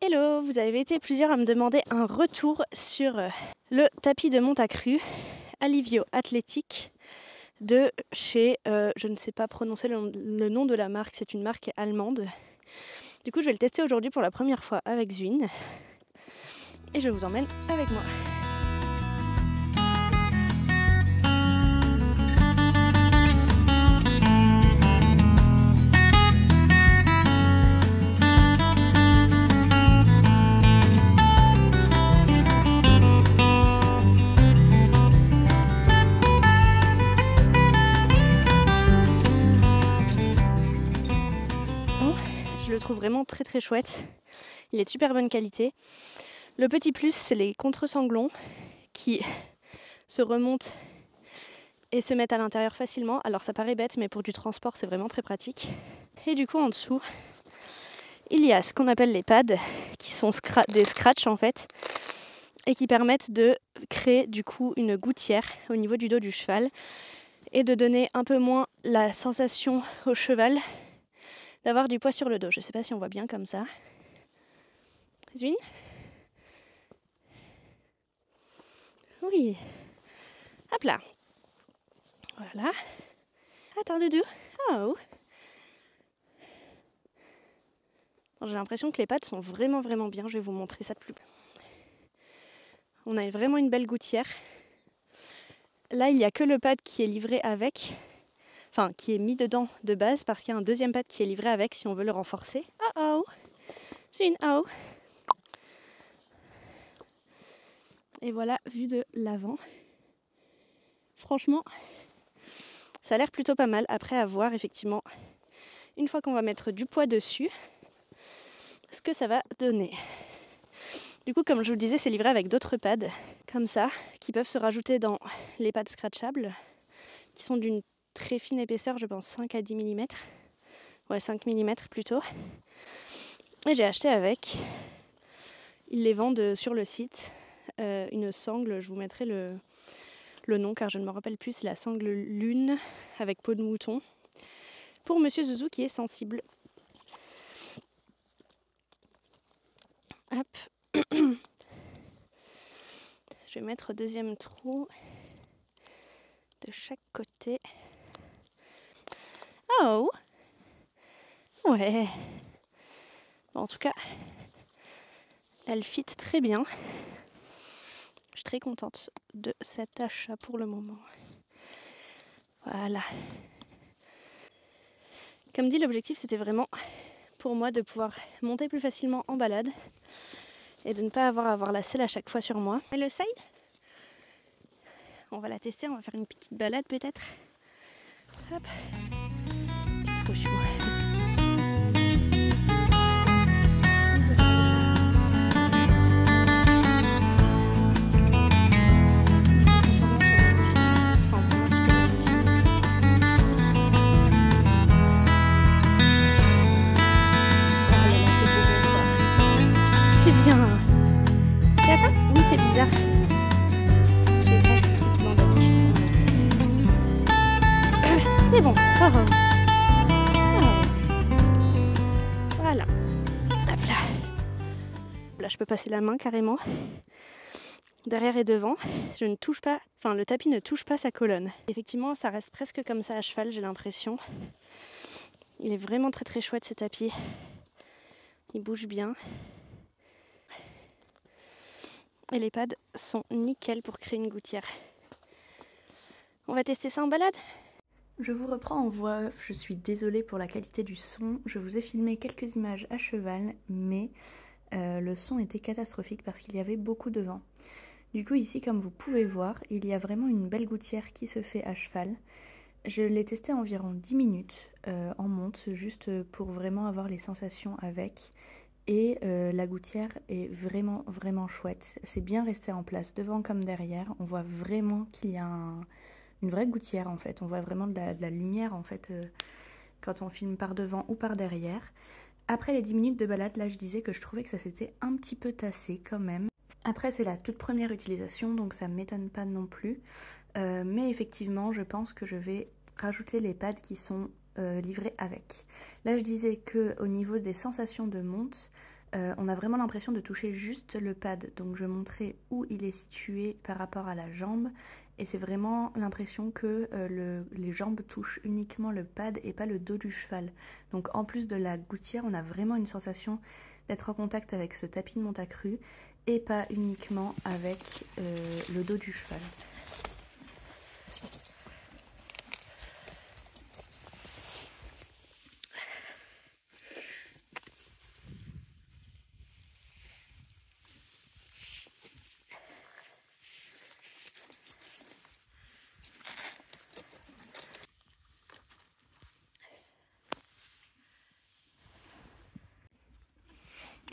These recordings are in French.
Hello, vous avez été plusieurs à me demander un retour sur le tapis de monte accru Alivio Athletic de chez, je ne sais pas prononcer le nom de la marque, c'est une marque allemande. Du coup je vais le tester aujourd'hui pour la première fois avec Zwin et je vous emmène avec moi. Je le trouve vraiment très chouette, il est de super bonne qualité. Le petit plus, c'est les contre-sanglons qui se remontent et se mettent à l'intérieur facilement. Alors ça paraît bête, mais pour du transport c'est vraiment très pratique. Et du coup en dessous, il y a ce qu'on appelle les pads, qui sont des scratchs en fait, et qui permettent de créer du coup une gouttière au niveau du dos du cheval et de donner un peu moins la sensation au cheval d'avoir du poids sur le dos. Je ne sais pas si on voit bien comme ça. Zwin ? Oui. Hop là. Voilà. Attends, Doudou. Oh. J'ai l'impression que les pattes sont vraiment bien. Je vais vous montrer ça de plus près. On a vraiment une belle gouttière. Là, il n'y a que le pad qui est livré avec. Enfin, qui est mis dedans de base parce qu'il y a un deuxième pad qui est livré avec si on veut le renforcer. Oh. C'est une oh. Et voilà, vue de l'avant. Franchement, ça a l'air plutôt pas mal. Après, à voir effectivement, une fois qu'on va mettre du poids dessus, ce que ça va donner. Du coup, comme je vous le disais, c'est livré avec d'autres pads, comme ça, qui peuvent se rajouter dans les pads scratchables, qui sont d'une très fine épaisseur, je pense 5 à 10 mm. Ouais, 5 mm plutôt. Et j'ai acheté avec. Ils les vendent sur le site. Une sangle, je vous mettrai le nom car je ne me rappelle plus, c'est la sangle lune avec peau de mouton. Pour Monsieur Zouzou qui est sensible. Hop. Je vais mettre deuxième trou de chaque côté. Oh. Ouais. Bon, en tout cas, elle fit très bien. Je suis très contente de cet achat pour le moment. Voilà. Comme dit, l'objectif c'était vraiment pour moi de pouvoir monter plus facilement en balade et de ne pas avoir à avoir la selle à chaque fois sur moi. Et le side, on va la tester, on va faire une petite balade peut-être. Hop, c'est trop chou. C'est bien. Et attends, oui c'est bizarre. J'ai pas ce truc blanc d'habitude. C'est bon. Oh. Voilà. Hop là. Là je peux passer la main carrément. Derrière et devant. Je ne touche pas. Enfin le tapis ne touche pas sa colonne. Effectivement ça reste presque comme ça à cheval, j'ai l'impression. Il est vraiment très chouette ce tapis. Il bouge bien. Et les pads sont nickel pour créer une gouttière. On va tester ça en balade. Je vous reprends en voix off, je suis désolée pour la qualité du son. Je vous ai filmé quelques images à cheval, mais le son était catastrophique parce qu'il y avait beaucoup de vent. Du coup ici, comme vous pouvez voir, il y a vraiment une belle gouttière qui se fait à cheval. Je l'ai testé environ 10 minutes en monte, juste pour vraiment avoir les sensations avec. Et la gouttière est vraiment chouette. C'est bien resté en place devant comme derrière. On voit vraiment qu'il y a une vraie gouttière en fait. On voit vraiment de la lumière en fait quand on filme par devant ou par derrière. Après les 10 minutes de balade, là je disais que je trouvais que ça s'était un petit peu tassé quand même. Après c'est la toute première utilisation donc ça ne m'étonne pas non plus. Mais effectivement je pense que je vais rajouter les pads qui sont livrés avec. Là je disais que au niveau des sensations de monte, on a vraiment l'impression de toucher juste le pad. Donc je montrais où il est situé par rapport à la jambe. Et c'est vraiment l'impression que les jambes touchent uniquement le pad et pas le dos du cheval. Donc en plus de la gouttière, on a vraiment une sensation d'être en contact avec ce tapis de monte accru et pas uniquement avec le dos du cheval.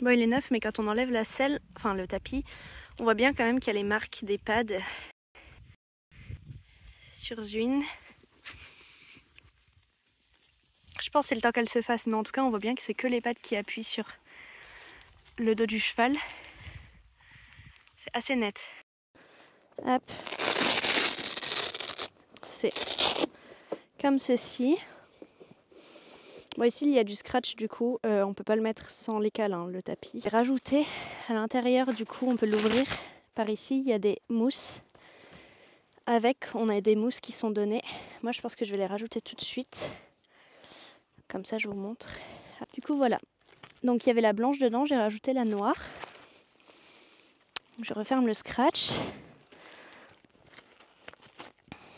Bon, il est neuf, mais quand on enlève la selle, enfin le tapis, on voit bien quand même qu'il y a les marques des pads sur Zwin. Je pense que c'est le temps qu'elle se fasse, mais en tout cas on voit bien que c'est que les pads qui appuient sur le dos du cheval. C'est assez net. Hop. C'est comme ceci. Bon, ici il y a du scratch, du coup on peut pas le mettre sans les cales, hein, le tapis. J'ai rajouté à l'intérieur, du coup on peut l'ouvrir par ici, il y a des mousses. On a des mousses qui sont données. Moi je pense que je vais les rajouter tout de suite. Comme ça je vous montre. Du coup voilà. Donc il y avait la blanche dedans, j'ai rajouté la noire. Je referme le scratch.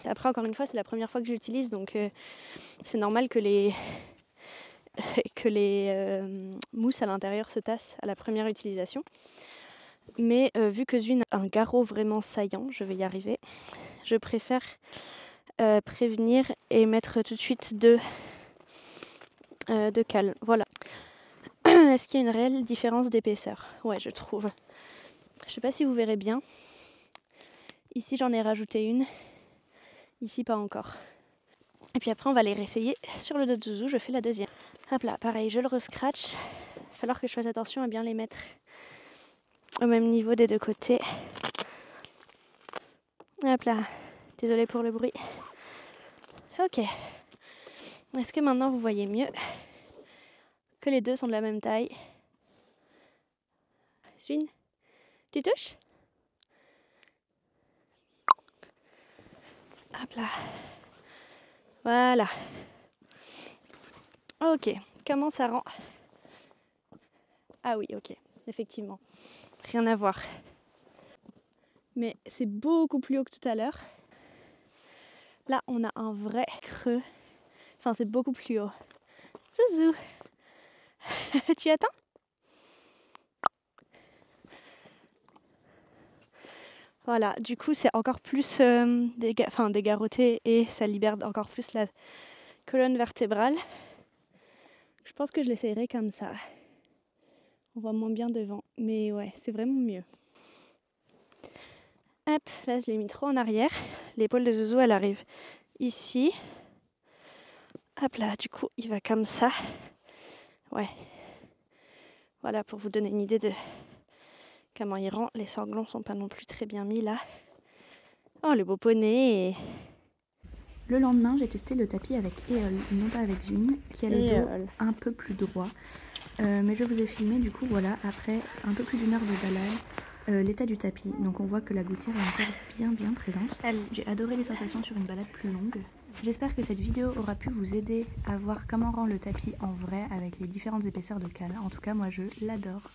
Après encore une fois c'est la première fois que j'utilise, donc c'est normal que les mousses à l'intérieur se tassent à la première utilisation. Mais vu que Zwin a un garrot vraiment saillant, je vais y arriver, je préfère prévenir et mettre tout de suite de cale. Voilà. Est-ce qu'il y a une réelle différence d'épaisseur? Ouais, je trouve. Je sais pas si vous verrez bien. Ici j'en ai rajouté une, ici pas encore. Et puis après on va les réessayer sur le dos de Zouzou, je fais la deuxième. Hop là, pareil, je le rescratch. Il va falloir que je fasse attention à bien les mettre au même niveau des deux côtés. Hop là, désolée pour le bruit. Ok. Est-ce que maintenant vous voyez mieux que les deux sont de la même taille? Zwin, tu touches? Hop là. Voilà. Ok, comment ça rend? Ah oui, ok, effectivement. Rien à voir. Mais c'est beaucoup plus haut que tout à l'heure. Là, on a un vrai creux. Enfin, c'est beaucoup plus haut. Zouzou. Tu attends? Voilà, du coup, c'est encore plus dégarroté et ça libère encore plus la colonne vertébrale. Je pense que je l'essayerai comme ça. On voit moins bien devant, mais ouais, c'est vraiment mieux. Hop, là je l'ai mis trop en arrière. L'épaule de Zouzou, elle arrive ici. Hop là, du coup, il va comme ça. Ouais. Voilà, pour vous donner une idée de comment il rend. Les sanglons sont pas non plus très bien mis là. Oh, le beau poney. Le lendemain, j'ai testé le tapis avec Éole, non pas avec Zwin, qui a le dos un peu plus droit. Mais je vous ai filmé, du coup, voilà, après un peu plus d'une heure de balade, l'état du tapis. Donc on voit que la gouttière est encore bien présente. J'ai adoré les sensations sur une balade plus longue. J'espère que cette vidéo aura pu vous aider à voir comment rend le tapis en vrai avec les différentes épaisseurs de cale. En tout cas, moi je l'adore.